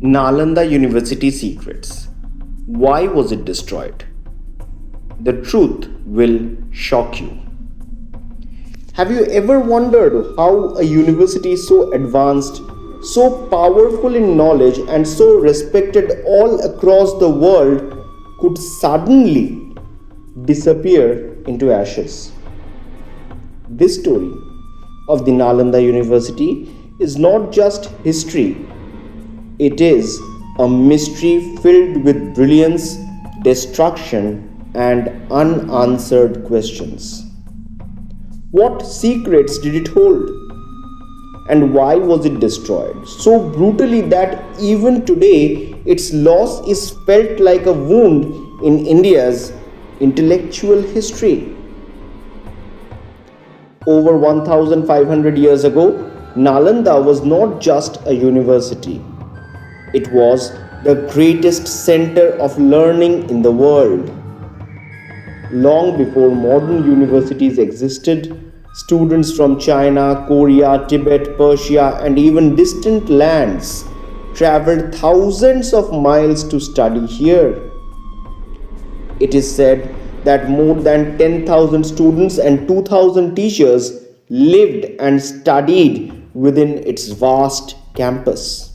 Nalanda University secrets. Why was it destroyed? The truth will shock you. Have you ever wondered how a university so advanced, so powerful in knowledge, and so respected all across the world could suddenly disappear into ashes? This story of the Nalanda University is not just history, it is a mystery filled with brilliance, destruction, and unanswered questions. What secrets did it hold? And why was it destroyed so brutally that even today its loss is felt like a wound in India's intellectual history? Over 1500 years ago, Nalanda was not just a university. It was the greatest center of learning in the world. Long before modern universities existed, students from China, Korea, Tibet, Persia, and even distant lands traveled thousands of miles to study here. It is said that more than 10,000 students and 2,000 teachers lived and studied within its vast campus.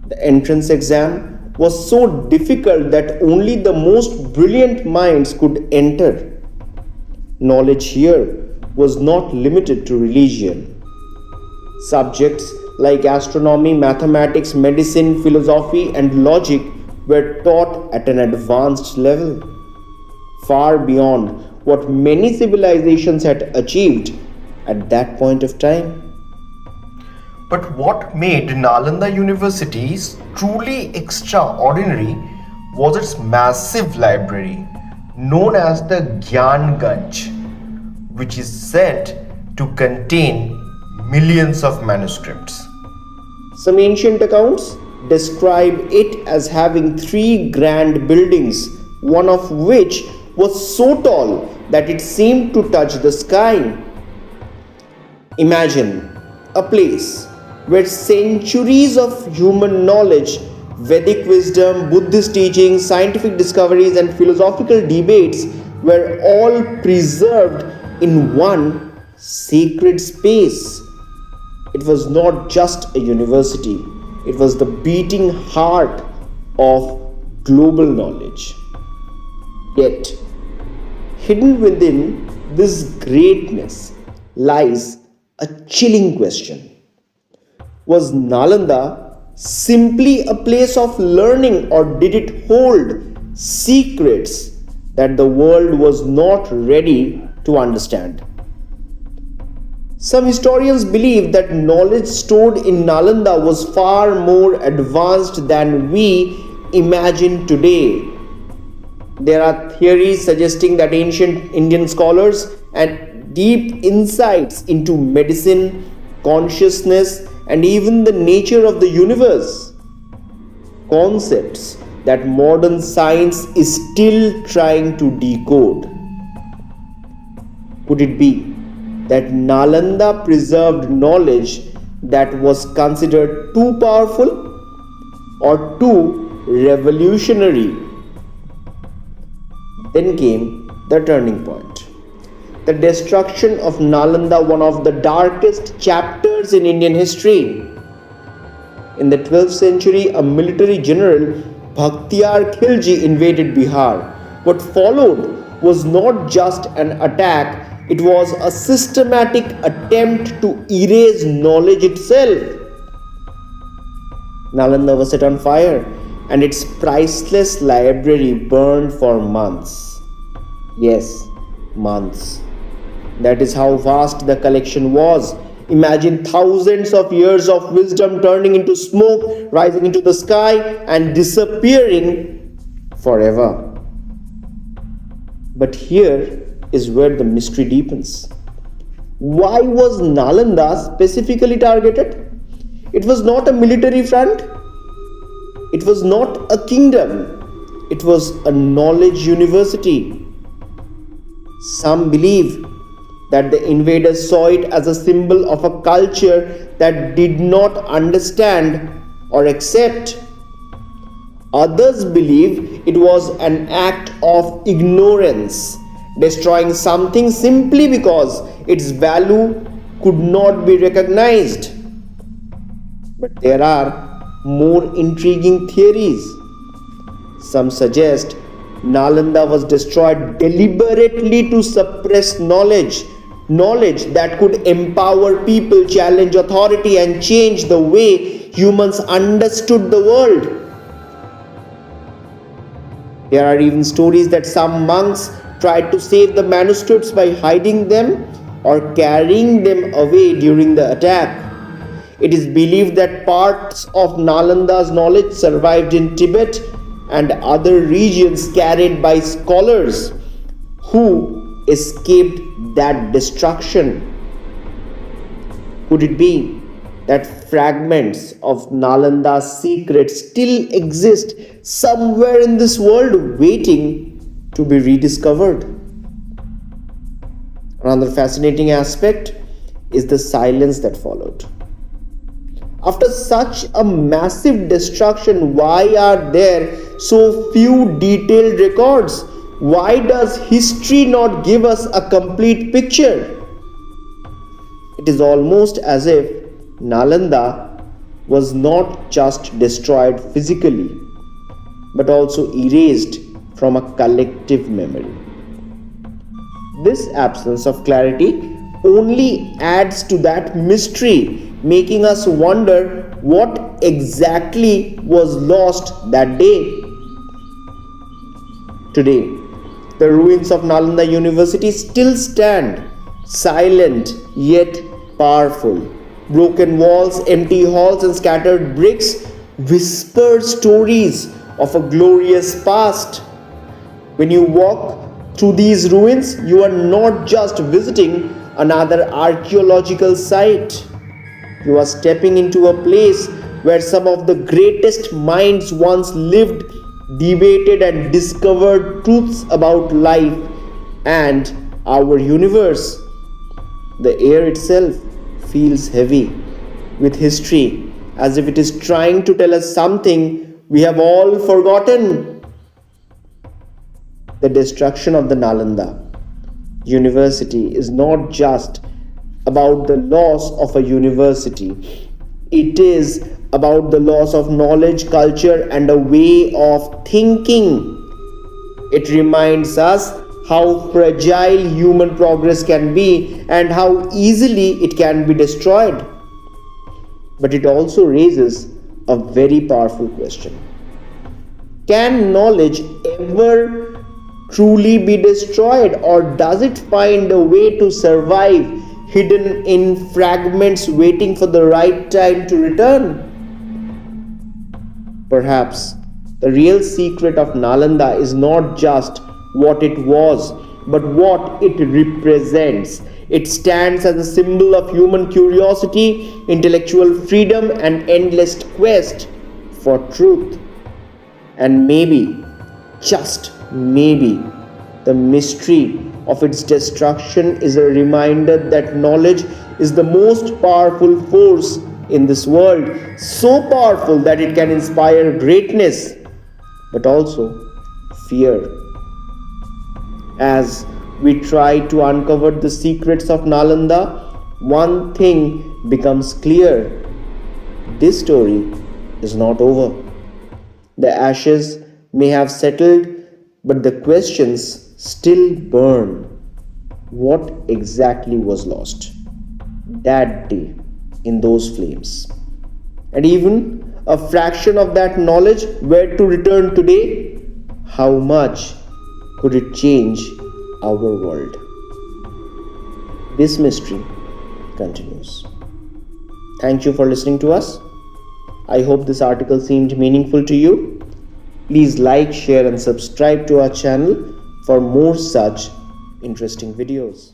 The entrance exam was so difficult that only the most brilliant minds could enter. Knowledge here was not limited to religion. Subjects like astronomy, mathematics, medicine, philosophy, and logic were taught at an advanced level, far beyond what many civilizations had achieved at that point of time. But what made Nalanda University truly extraordinary was its massive library, known as the Gyan Ganj, which is said to contain millions of manuscripts. Some ancient accounts describe it as having 3 grand buildings, one of which was so tall that it seemed to touch the sky. Imagine a place where centuries of human knowledge, Vedic wisdom, Buddhist teachings, scientific discoveries, and philosophical debates were all preserved in one sacred space. It was not just a university, it was the beating heart of global knowledge. Yet, hidden within this greatness lies a chilling question. Was Nalanda simply a place of learning, or did it hold secrets that the world was not ready to understand? Some historians believe that knowledge stored in Nalanda was far more advanced than we imagine today. There are theories suggesting that ancient Indian scholars had deep insights into medicine, consciousness, and even the nature of the universe. Concepts that modern science is still trying to decode. Could it be that Nalanda preserved knowledge that was considered too powerful or too revolutionary? Then came the turning point. The destruction of Nalanda, one of the darkest chapters in Indian history. In the 12th century, a military general, Bakhtiyar Khilji, invaded Bihar. What followed was not just an attack, it was a systematic attempt to erase knowledge itself. Nalanda was set on fire, and its priceless library burned for months. Yes, months. That is how vast the collection was. Imagine thousands of years of wisdom turning into smoke, rising into the sky, and disappearing forever. But here is where the mystery deepens. Why was Nalanda specifically targeted? It was not a military front. It was not a kingdom. It was a knowledge university. Some believe that the invaders saw it as a symbol of a culture that did not understand or accept. Others believe it was an act of ignorance, destroying something simply because its value could not be recognized. But there are more intriguing theories. Some suggest Nalanda was destroyed deliberately to suppress knowledge that could empower people, challenge authority, and change the way humans understood the world. There are even stories that some monks tried to save the manuscripts by hiding them or carrying them away during the attack. It is believed that parts of Nalanda's knowledge survived in Tibet and other regions carried by scholars who escaped that destruction. Could it be that fragments of Nalanda's secrets still exist somewhere in this world waiting to be rediscovered? Another fascinating aspect is the silence that followed. After such a massive destruction, why are there so few detailed records? Why does history not give us a complete picture? It is almost as if Nalanda was not just destroyed physically, but also erased from a collective memory. This absence of clarity only adds to that mystery, making us wonder what exactly was lost that day. Today, the ruins of Nalanda University still stand, silent yet powerful. Broken walls, empty halls, and scattered bricks whisper stories of a glorious past. When you walk through these ruins, you are not just visiting another archaeological site. You are stepping into a place where some of the greatest minds once lived, debated, and discovered truths about life and our universe. The air itself feels heavy with history, as if it is trying to tell us something we have all forgotten. The destruction of the Nalanda University is not just about the loss of a university. It is about the loss of knowledge, culture, and a way of thinking. It reminds us how fragile human progress can be and how easily it can be destroyed. But it also raises a very powerful question. Can knowledge ever truly be destroyed, or does it find a way to survive, hidden in fragments waiting for the right time to return? Perhaps the real secret of Nalanda is not just what it was, but what it represents. It stands as a symbol of human curiosity, intellectual freedom, and endless quest for truth. And maybe, just maybe, the mystery of its destruction is a reminder that knowledge is the most powerful force in this world, so powerful that it can inspire greatness, but also fear. As we try to uncover the secrets of Nalanda, one thing becomes clear: this story is not over. The ashes may have settled, but the questions still burn. What exactly was lost that day in those flames? And even a fraction of that knowledge were to return today, how much could it change our world? This mystery continues. Thank you for listening to us. I hope this article seemed meaningful to you. Please like, share, and subscribe to our channel for more such interesting videos.